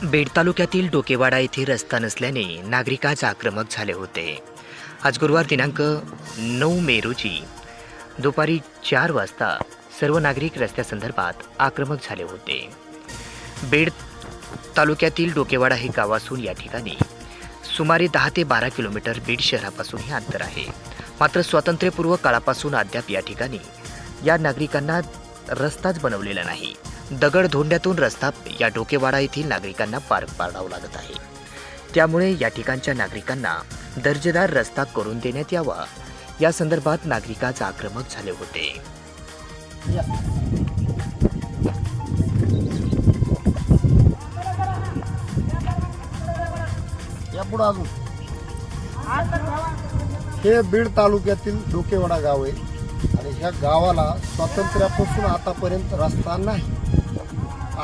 बीड तालुक्यातील डोकेवाडा येथे रस्ता नसल्याने नागरिक आज आक्रमक झाले होते। आज गुरुवार दिनांक 9 मे रोजी दुपारी 4 वाजता सर्व नागरिक रस्त्यासंदर्भात आक्रमक झाले होते। बीड तालुक्यातील डोकेवाडा हे गाव असून या ठिकाणी सुमारे 10 ते 12 किलोमीटर बीड शहरापासून हे अंतर आहे। मात्र स्वातंत्र्यपूर्व काळापासून अद्याप या ठिकाणी या नागरिकांना रस्ताच बनवलेला नाही। दगड धोंड्यातून रस्ता या डोकेवाडा येथील नागरिकांना पार पाडावा लागत आहे। त्यामुळे या ठिकाणच्या नागरिकांना दर्जेदार रस्ता करून देण्यात यावा या संदर्भात नागरिक आज आक्रमक झाले होते। हे बीड तालुक्यातील डोकेवाडा गाव आहे आणि ह्या गावाला स्वातंत्र्यापासून आतापर्यंत रस्ता नाही।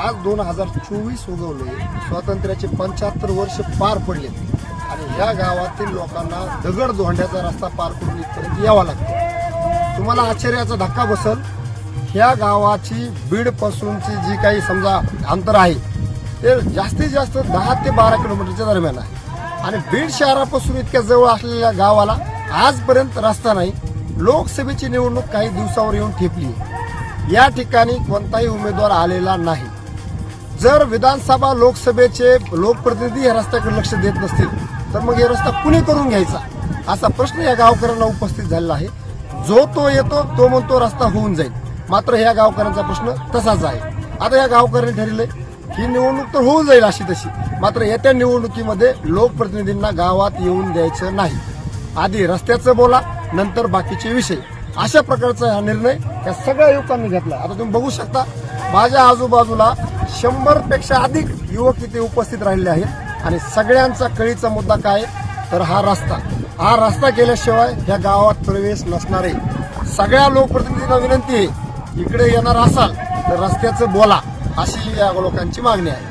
आज 2024 उगवले, स्वातंत्र्याचे 75 वर्ष पार पडले आणि ह्या गावातील लोकांना दगड धोंड्याचा रस्ता पार करून इथपर्यंत यावा लागतो। तुम्हाला आश्चर्याचा धक्का बसल, ह्या गावाची बीड पासूनची जी काही समजा अंतर आहे ते जास्तीत जास्त 10 ते 12 किलोमीटरच्या दरम्यान आहे आणि बीड शहरापासून इतक्या जवळ असलेल्या गावाला आजपर्यंत रस्ता नाही। लोकसभेची निवडणूक काही दिवसावर येऊन ठेपली, या ठिकाणी कोणताही उमेदवार आलेला नाही। जर विधानसभा लोकसभेचे लोकप्रतिनिधी या रस्त्याकडे लक्ष देत नसतील तर मग हे रस्ता कुणी करून घ्यायचा असा प्रश्न या गावकऱ्यांना उपस्थित झालेला आहे। जो तो येतो तो म्हणतो रस्ता होऊन जाईल, मात्र ह्या गावकऱ्यांचा प्रश्न तसाच आहे। आता या गावकऱ्यांनी ठरले ही निवडणूक तर होऊन जाईल अशी तशी, मात्र येत्या निवडणुकीमध्ये लोकप्रतिनिधींना गावात येऊन द्यायचं नाही। आधी रस्त्याचं बोला, नंतर बाकीचे विषय, अशा प्रकारचा हा निर्णय या सगळ्या युवकांनी घेतला। आता तुम्ही बघू शकता माझ्या आजूबाजूला 100 पेक्षा अधिक युवक इथे उपस्थित राहिले आहेत आणि सगळ्यांचा कळीचा मुद्दा काय तर हा रस्ता केल्याशिवाय ह्या गावात प्रवेश नसणार आहे। सगळ्या लोकप्रतिनिधींना विनंती आहे, इकडे येणार असाल तर रस्त्याचं बोला, अशी या लोकांची मागणी आहे।